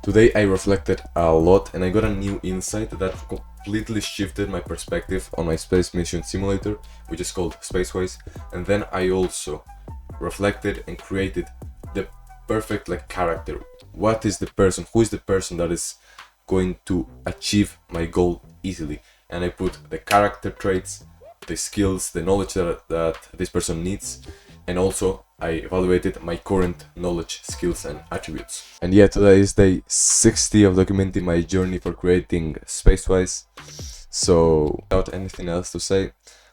Today I reflected a lot and I got a new insight that completely shifted my perspective on my space mission simulator, which is called SpaceWise. And then I also reflected and created the perfect character. What is the person? Who is the person that is going to achieve my goal easily? And I put the character traits, the skills, the knowledge that this person needs, and also I evaluated my current knowledge, skills, and attributes. And yeah, today is day 60 of documenting my journey for creating SpaceWise. So without anything else to say,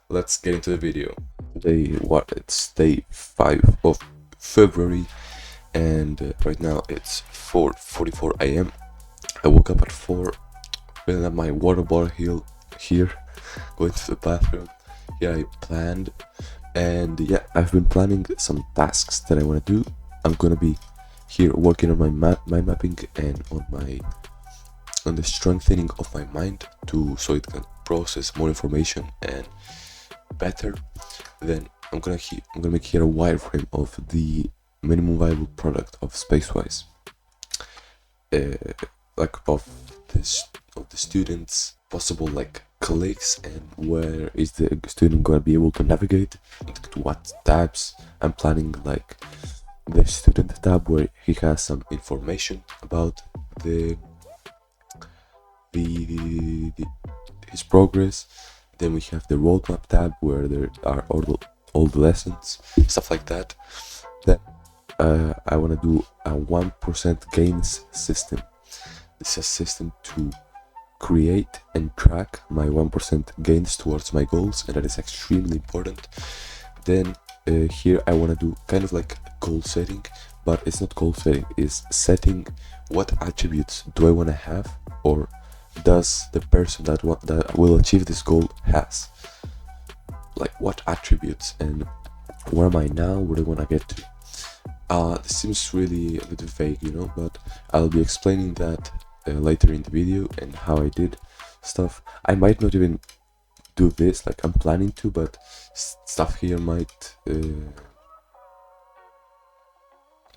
let's get into the video. Today, it's day 5 of February, and right now it's 4:44 a.m. I woke up at 4, filling up my water bottle here, going to the bathroom. Yeah, I planned, and yeah, I've been planning some tasks that I want to do. I'm gonna be here working on my mind mapping and on the strengthening of my mind so it can process more information and better. Then I'm gonna make here a wireframe of the minimum viable product of SpaceWise, of the students' possible clicks, and where is the student gonna be able to navigate, to what tabs. I'm planning the student tab where he has some information about his progress. Then we have the roadmap tab where there are all the lessons, stuff like that. Then I want to do a 1% gains system. This is a system to create and track my 1% gains towards my goals, and that is extremely important. Then here I want to do kind of goal setting, but it's not goal setting, it's setting what attributes do I want to have, or does the person that will achieve this goal has, what attributes, and where am I now, where do I want to get to. This seems really a bit vague, but I'll be explaining that later in the video, and how I did stuff. I might not even do this I'm planning to, but stuff here might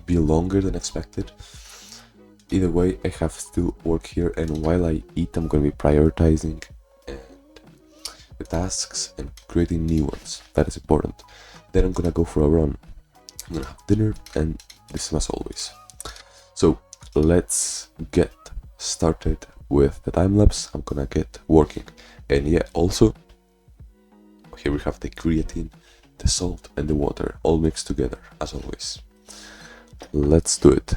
be longer than expected. Either way, I have still work here, and while I eat, I'm gonna be prioritizing the tasks and creating new ones. That is important. Then I'm gonna go for a run. I'm gonna have dinner, and this as always. So let's get started with the time lapse. I'm gonna get working, and yeah, also here we have the creatine, the salt, and the water all mixed together as always. Let's do it.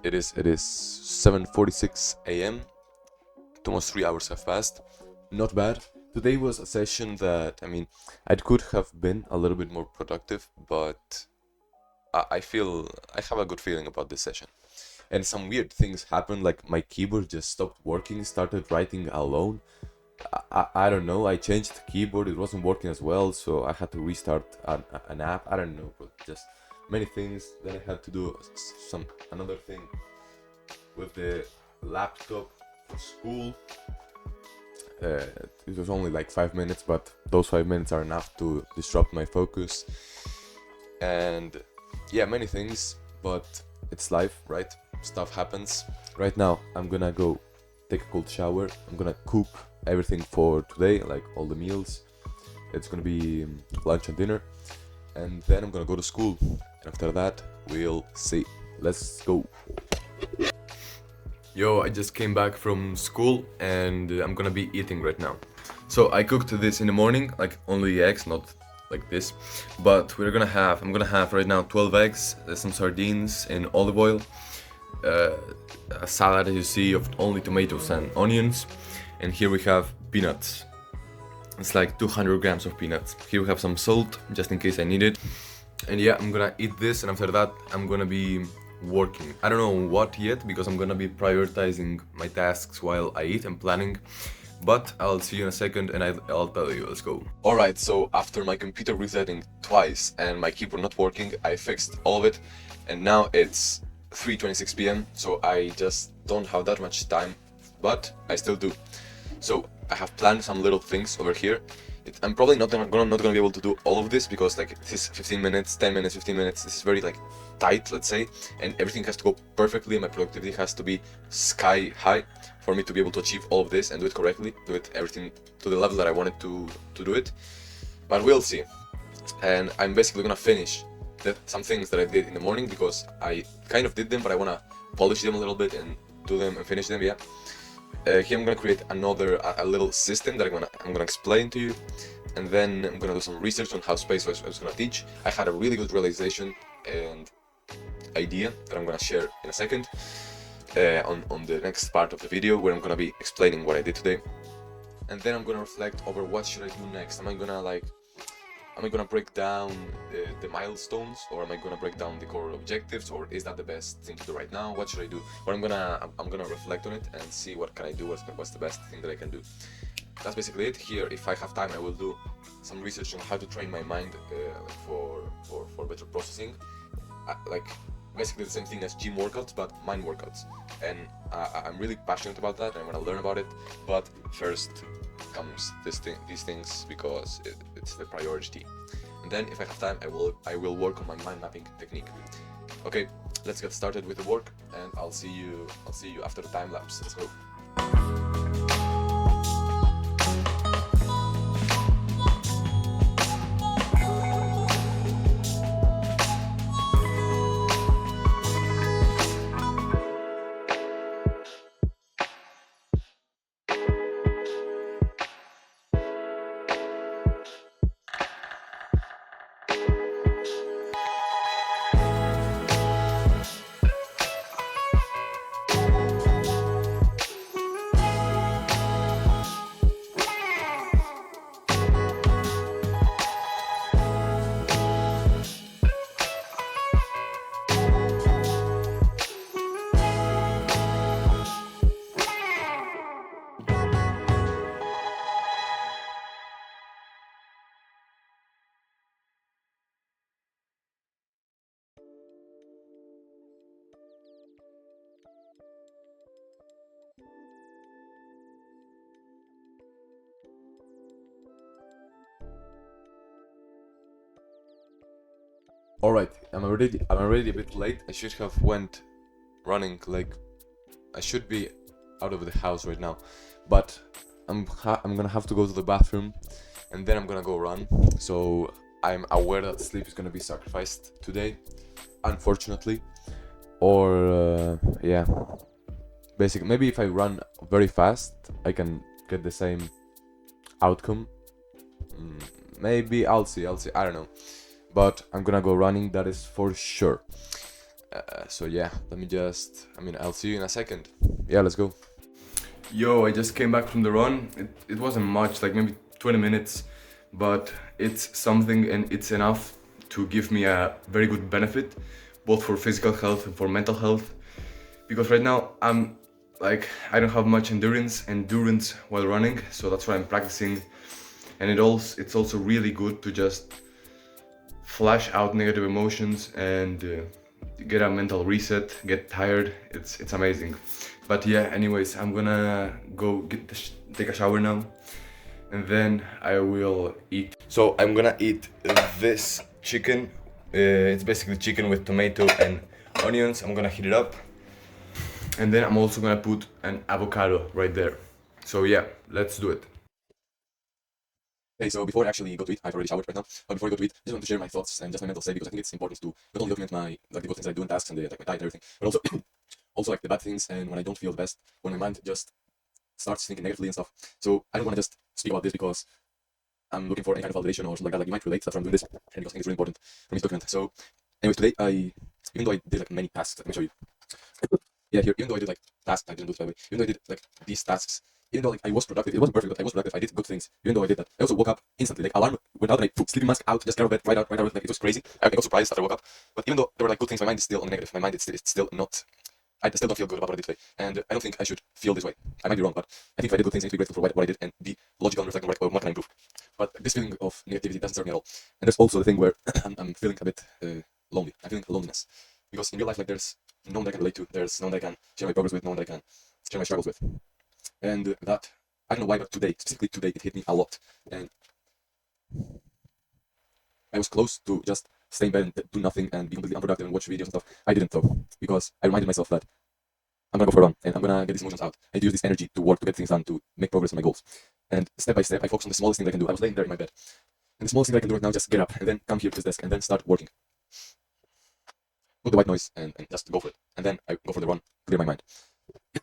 It is 7:46 a.m. Almost 3 hours have passed. Not bad. Today was a session that, I could have been a little bit more productive, but I have a good feeling about this session. and some weird things happened, like my keyboard just stopped working, started writing alone. I don't know, I changed the keyboard, it wasn't working as well, so I had to restart an app. I don't know, but just many things. Then I had to do another thing with the laptop for school. It was only like 5 minutes, but those 5 minutes are enough to disrupt my focus. And yeah, many things, but it's life, right? Stuff happens. Right now, I'm gonna go take a cold shower. I'm gonna cook everything for today, like all the meals. It's gonna be lunch and dinner, and then I'm gonna go to school. And after that, we'll see. Let's go. Yo, I just came back from school and I'm gonna be eating right now. So I cooked this in the morning, like only eggs, not like this. But I'm gonna have right now 12 eggs, some sardines in olive oil, a salad as you see of only tomatoes and onions. And here we have peanuts. It's like 200 grams of peanuts. Here we have some salt, just in case I need it. And yeah, I'm gonna eat this, and after that I'm gonna be working. I don't know what yet, because I'm gonna be prioritizing my tasks while I eat and planning. But I'll see you in a second and I'll tell you. Let's go. Alright, so after my computer resetting twice and my keyboard not working, I fixed all of it. And now it's 3:26 p.m. So I just don't have that much time, but I still do. So I have planned some little things over here. I'm probably not gonna be able to do all of this, because like this is 15 minutes, 10 minutes, 15 minutes. This is very like tight, let's say, and everything has to go perfectly. My productivity has to be sky high for me to be able to achieve all of this and do it correctly, do it everything to the level that I wanted to do it. But we'll see. And I'm basically gonna finish some things that I did in the morning, because I kind of did them, but I wanna polish them a little bit and do them and finish them. Yeah. Here I'm gonna create a little system that I'm gonna explain to you, and then I'm gonna do some research on how SpaceWise is gonna teach. I had a really good realization and idea that I'm gonna share in a second on the next part of the video, where I'm gonna be explaining what I did today, and then I'm gonna reflect over what should I do next. Am I gonna break down the milestones, or am I gonna break down the core objectives, or is that the best thing to do right now? What should I do? But I'm gonna reflect on it and see what can I do, what's the best thing that I can do. That's basically it. Here, if I have time, I will do some research on how to train my mind for better processing, like basically the same thing as gym workouts, but mind workouts. And I'm really passionate about that, and I want to learn about it. But first comes these things, because it's the priority. And then if I have time, I will work on my mind mapping technique. Okay, let's get started with the work, and I'll see you after the time lapse. Let's go. Alright, I'm already a bit late. I should have went running, like I should be out of the house right now, but I'm gonna have to go to the bathroom, and then I'm gonna go run. So I'm aware that sleep is gonna be sacrificed today, unfortunately. Or yeah, basically maybe if I run very fast, I can get the same outcome. Maybe I'll see. I don't know. But I'm gonna go running, that is for sure. So yeah, I'll see you in a second. Yeah, let's go. Yo, I just came back from the run. It wasn't much, like maybe 20 minutes, but it's something, and it's enough to give me a very good benefit, both for physical health and for mental health. because right now I don't have much endurance while running, so that's why I'm practicing. And it's also really good to just flash out negative emotions and get a mental reset, get tired. It's amazing. But yeah, anyways, I'm gonna go take a shower now, and then I will eat. So I'm gonna eat this chicken. It's basically chicken with tomato and onions. I'm gonna heat it up, and then I'm also gonna put an avocado right there. So yeah, let's do it. Okay, so before I actually go to eat, I've already showered right now. But before I go to eat, I just want to share my thoughts and just my mental state, because I think it's important to not only document my the good things I do in tasks and my diet and everything, but also also like the bad things and when I don't feel the best, when my mind just starts thinking negatively and stuff. So I don't want to just speak about this because I'm looking for any kind of validation or something like that. Like you might relate, that's why I'm doing this, and because I think it's really important for me to document. So, anyways, today even though I did like many tasks, let me show you. Yeah, here, even though I did like tasks, I didn't do it by the way. Even though I did like these tasks, even though like I was productive, it wasn't perfect, but I was productive. I did good things. Even though I did that, I also woke up instantly. Like alarm went out and I put sleeping mask out, just got out of bed, right out. Like it was crazy. I got surprised after I woke up. But even though there were like good things, my mind is still on the negative. My mind is still not. I still don't feel good about what I did today, and I don't think I should feel this way. I might be wrong, but I think if I did good things, I need to be grateful for what I did and be logical and reflect on what can I improve. But this feeling of negativity doesn't serve me at all. And there's also the thing where I'm feeling a bit lonely. I'm feeling loneliness because in real life, like there's no one I can relate to. There's no one I can share my progress with. No one I can share my struggles with. And that I don't know why, but today, specifically today, it hit me a lot. And I was close to just stay in bed and do nothing and be completely unproductive and watch videos and stuff. I didn't though, because I reminded myself that I'm gonna go for a run and I'm gonna get these emotions out. I use this energy to work, to get things done, to make progress on my goals. And step by step, I focus on the smallest thing I can do. I was laying there in my bed, and the smallest thing I can do right now, just get up and then come here to this desk and then start working. Put the white noise and just go for it. And then I go for the run, clear my mind.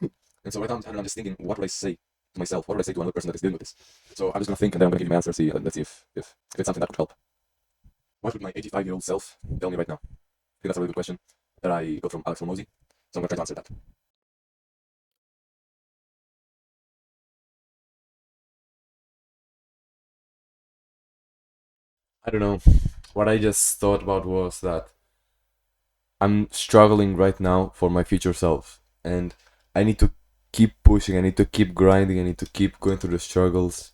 And so right now, I'm just thinking, what would I say to myself? What would I say to another person that is dealing with this? So I'm just gonna think and then I'm gonna give you my answer. See, let's see if it's something that could help. What would my 85-year-old self tell me right now? I think that's a really good question that I got from Alex Formosi. So I'm gonna try to answer that. I don't know. What I just thought about was that I'm struggling right now for my future self, and I need to keep pushing. I need to keep grinding. I need to keep going through the struggles,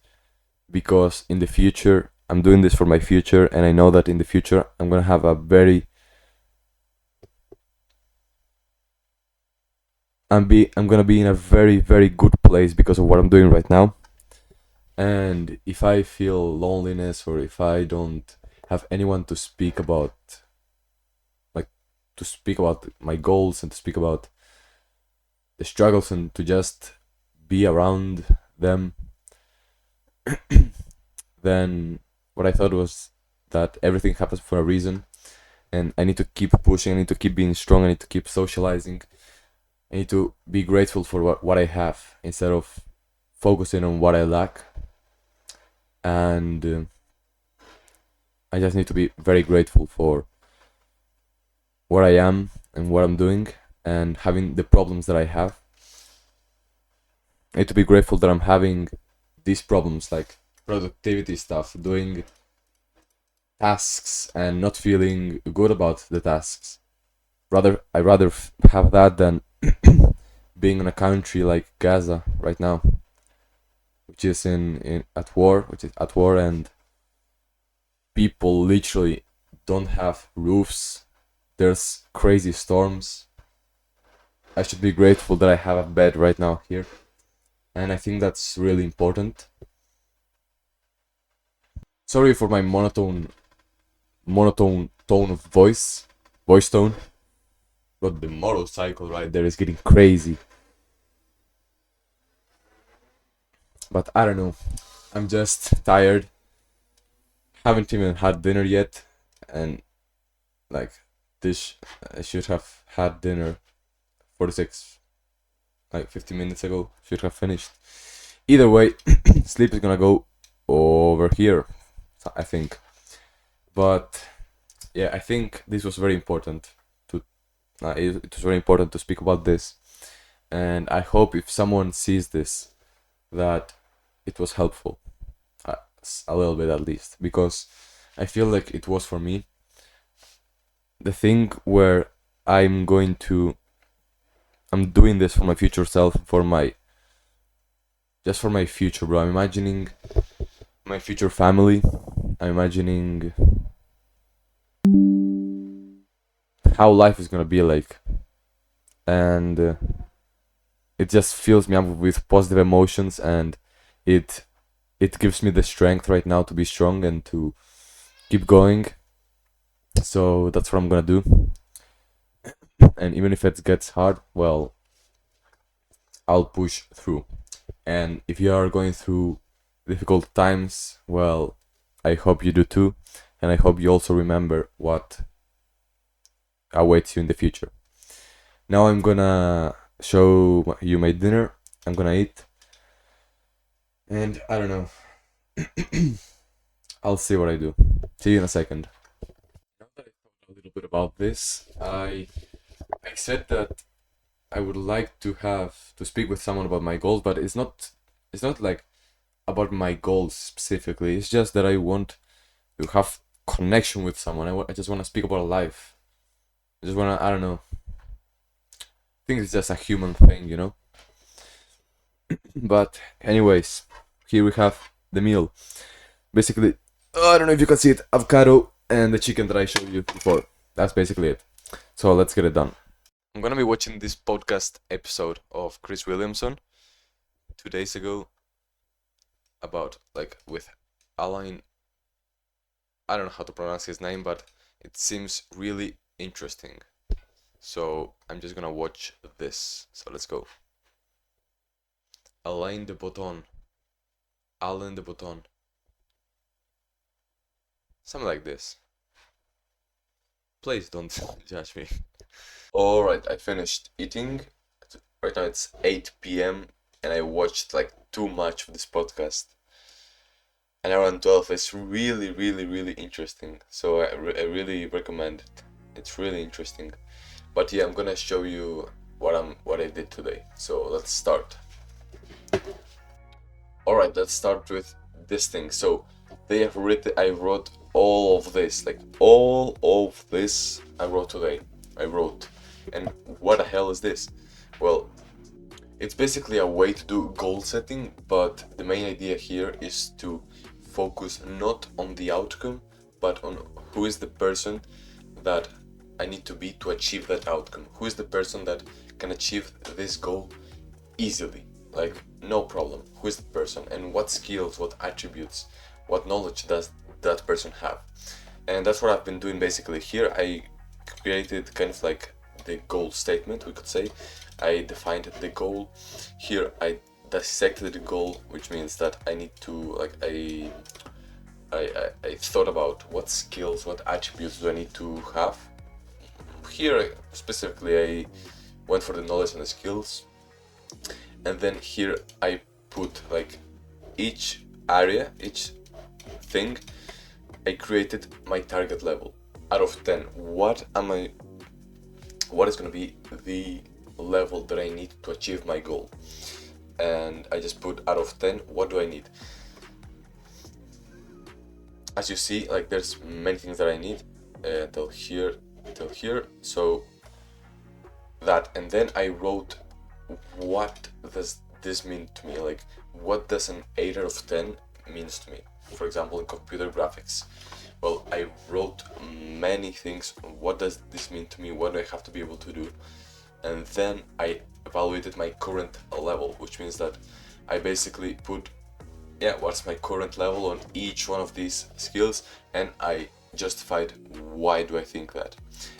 because in the future, I'm doing this for my future, and I know that in the future, I'm gonna have I'm gonna be in a very, very good place because of what I'm doing right now. And if I feel loneliness, or if I don't have anyone to speak about, like to speak about my goals and to speak about the struggles and to just be around them, then what I thought was that everything happens for a reason, and I need to keep pushing. I need to keep being strong. I need to keep socializing. I need to be grateful for what I have instead of focusing on what I lack. And I just need to be very grateful for where I am and what I'm doing and having the problems that I have. I need to be grateful that I'm having these problems, like productivity stuff, doing tasks and not feeling good about the tasks. I rather have that than being in a country like Gaza right now, which is which is at war, and people literally don't have roofs. There's crazy storms. I should be grateful that I have a bed right now here, and I think that's really important. Sorry for my monotone tone of voice tone, but the motorcycle right there is getting crazy. But I don't know. I'm just tired. Haven't even had dinner yet, and like this, I should have had dinner 46, like 15 minutes ago. Should have finished. Either way, sleep is gonna go over here, I think. But yeah, I think this was very important to. It was very important to speak about this, and I hope if someone sees this, that it was helpful, a little bit at least, because I feel like it was for me. The thing where I'm going to I'm doing this for my future self, just for my future, bro. I'm imagining my future family. I'm imagining how life is gonna be like, and it just fills me up with positive emotions, and it it gives me the strength right now to be strong and to keep going. So that's what I'm gonna do. And even if it gets hard, well, I'll push through. And if you are going through difficult times, well, I hope you do too. And I hope you also remember what awaits you in the future. Now I'm gonna show you my dinner. I'm gonna eat. And I don't know. I'll see what I do. See you in a second. Now that I thought a little bit about this, I said that I would like to speak with someone about my goals, but it's not like about my goals specifically. It's just that I want to have connection with someone. I just want to speak about life. I just want to, I don't know. I think it's just a human thing, you know? But anyways, here we have the meal. Basically, I don't know if you can see it, avocado and the chicken that I showed you before. That's basically it. So let's get it done. I'm gonna be watching this podcast episode of Chris Williamson 2 days ago about like with Alain. I don't know how to pronounce his name, but it seems really interesting. So I'm just gonna watch this. So let's go. Alain de Botton. Alain de Botton. Something like this. Please don't judge me. Alright, I finished eating. Right now it's 8 p.m. and I watched like too much of this podcast. And around 12 is really, really, really interesting. So I really recommend it. It's really interesting. But yeah, I'm gonna show you what I did today. So let's start. Alright, let's start with this thing. So I wrote all of this, like all of this I wrote today. And what the hell is this? Well, it's basically a way to do goal setting, but the main idea here is to focus not on the outcome, but on who is the person that I need to be to achieve that outcome. Who is the person that can achieve this goal easily, like no problem. Who is the person, and what skills, what attributes, what knowledge does that person have? And that's what I've been doing basically here. I created kind of like the goal statement, we could say. I defined the goal. Here I dissected the goal, which means that I need to like I thought about what skills, what attributes do I need to have. Here specifically I went for the knowledge and the skills, and then here I put like each area, each thing, I created my target level out of 10. What is going to be the level that I need to achieve my goal? And I just put out of 10, what do I need? As you see, like there's many things that I need till here, so that, and then I wrote what does this mean to me, like what does an 8 out of 10 means to me. For example, in computer graphics, well, I wrote many things. What does this mean to me? What do I have to be able to do? And then I evaluated my current level, which means that I basically put, what's my current level on each one of these skills, and I justified why do I think that.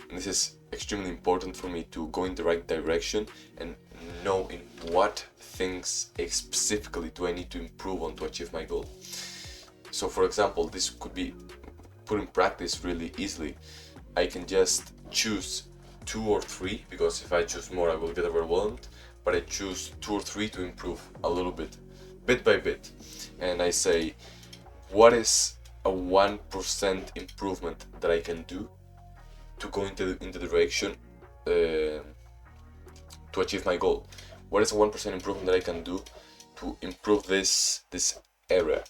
And this is extremely important for me to go in the right direction and know in what things specifically do I need to improve on to achieve my goal. So for example, this could be put in practice really easily. I can just choose 2 or 3, because if I choose more I will get overwhelmed, but I choose 2 or 3 to improve a little bit by bit, and I say what is a 1% improvement that I can do to go into the direction to achieve my goal. What is a 1% improvement that I can do to improve this area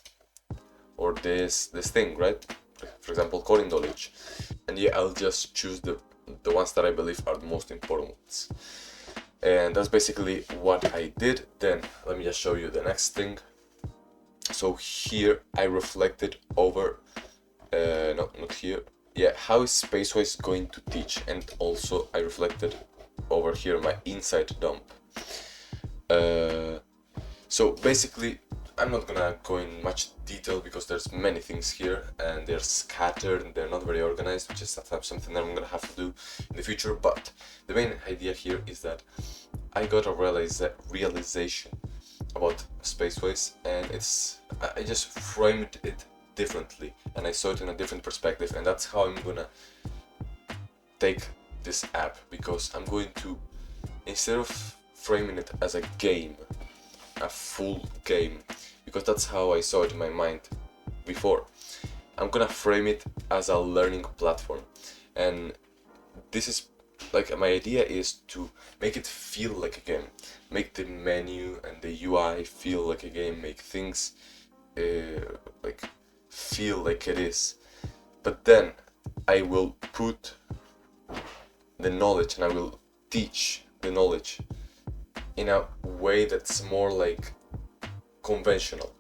or this thing, right? For example, coding knowledge. And I'll just choose the ones that I believe are the most important ones. And that's basically what I did. Then let me just show you the next thing. So here I reflected over, no, not here. Yeah, how is SpaceWise going to teach? And also I reflected over here my inside dump. So basically, I'm not gonna go in much detail because there's many things here and they're scattered and they're not very organized, which is something that I'm gonna have to do in the future. But the main idea here is that I got a realization about SpaceWise, and I just framed it differently and I saw it in a different perspective, and that's how I'm gonna take this app, because I'm going to, instead of framing it as a game, a full game, because that's how I saw it in my mind before, I'm gonna frame it as a learning platform. And this is like, my idea is to make it feel like a game, make the menu and the UI feel like a game, make things like feel like it is. But then I will put the knowledge and I will teach the knowledge in a way that's more like conventional.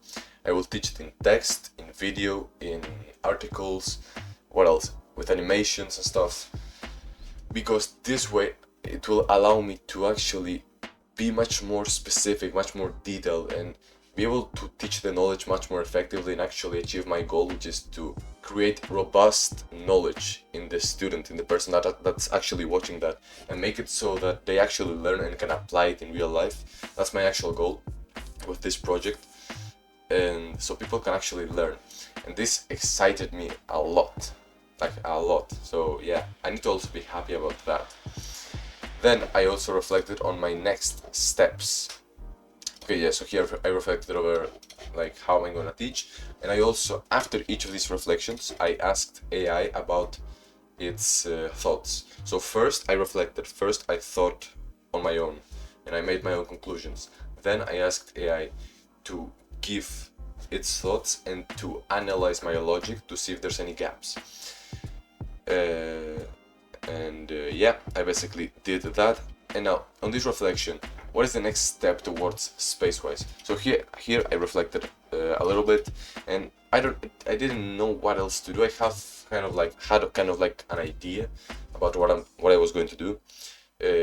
I will teach it in text, in video, in articles, what else, with animations and stuff, because this way it will allow me to actually be much more specific, much more detailed, and be able to teach the knowledge much more effectively and actually achieve my goal, which is to create robust knowledge in the student, in the person that's actually watching that, and make it so that they actually learn and can apply it in real life. That's my actual goal with this project, and so people can actually learn, and this excited me a lot, like a lot. So yeah, I need to also be happy about that. Then I also reflected on my next steps. Okay, yeah, so here I reflected over like how I'm gonna teach, and I also, after each of these reflections, I asked AI about its thoughts. So first I reflected, first I thought on my own, and I made my own conclusions. Then I asked AI to give its thoughts and to analyze my logic to see if there's any gaps. Yeah, I basically did that. And now, on this reflection, what is the next step towards SpaceWise? So here I reflected a little bit, and I didn't know what else to do. I had kind of like an idea about what I was going to do,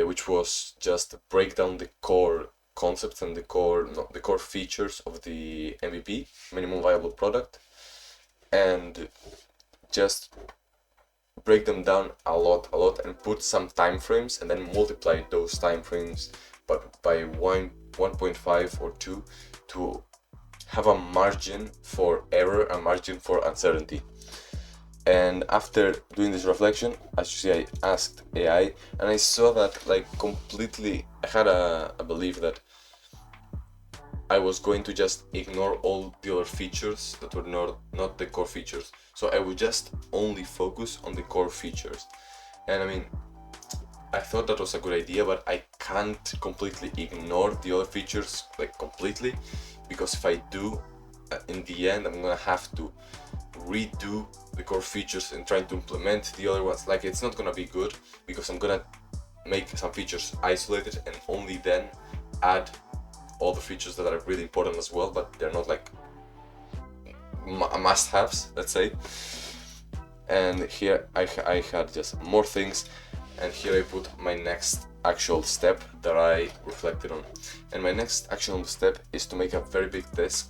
which was just break down the core concepts and the core features of the MVP, minimum viable product, and just break them down a lot, and put some time frames, and then multiply those time frames but by 1.5 or 2 to have a margin for error, a margin for uncertainty. And after doing this reflection, as you see, I asked AI, and I saw that like completely, I had a belief that I was going to just ignore all the other features that were not the core features. So I would just only focus on the core features. And I mean, I thought that was a good idea, but I can't completely ignore the other features like completely, because if I do, in the end, I'm gonna have to redo the core features and try to implement the other ones. Like, it's not gonna be good, because I'm gonna make some features isolated and only then add all the features that are really important as well, but they're not like must-haves, let's say. And here I had just more things, and here I put my next actual step that I reflected on. And my next actual step is to make a very big text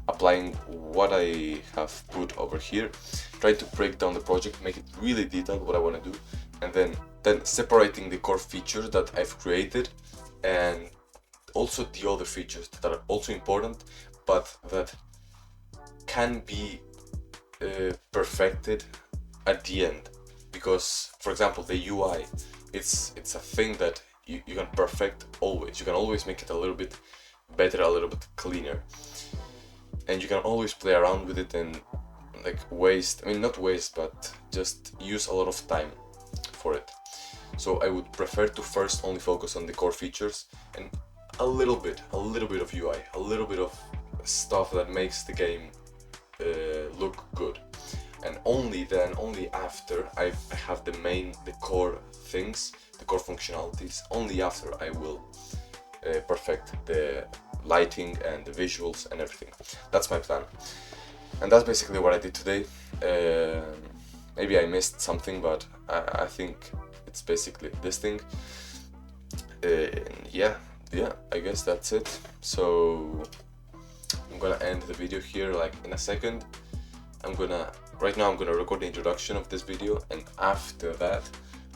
applying what I have put over here, try to break down the project, make it really detailed what I want to do, and then separating the core features that I've created, and also the other features that are also important, but that can be perfected at the end. Because, for example, the UI, it's a thing that you can perfect always. You can always make it a little bit better, a little bit cleaner, and you can always play around with it and like not waste, but just use a lot of time for it. So I would prefer to first only focus on the core features and a little bit of UI, a little bit of stuff that makes the game look good. And only after I have the core things, the core functionalities. Only after I will perfect the lighting and the visuals and everything. That's my plan, and that's basically what I did today. Maybe I missed something, but I think it's basically this thing. Yeah, I guess that's it. So I'm gonna end the video here like in a second. Right now I'm gonna record the introduction of this video, and after that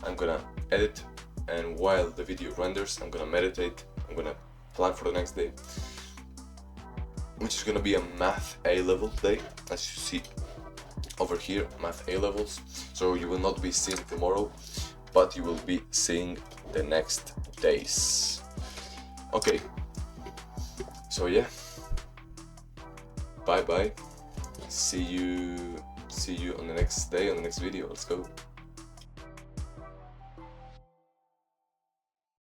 I'm gonna edit, and while the video renders I'm gonna meditate. I'm gonna plan for the next day, which is gonna be a math A-level day, as you see over here, math A-levels. So you will not be seeing tomorrow, but you will be seeing the next days. Okay, so yeah, bye bye, see you on the next day, on the next video. Let's go.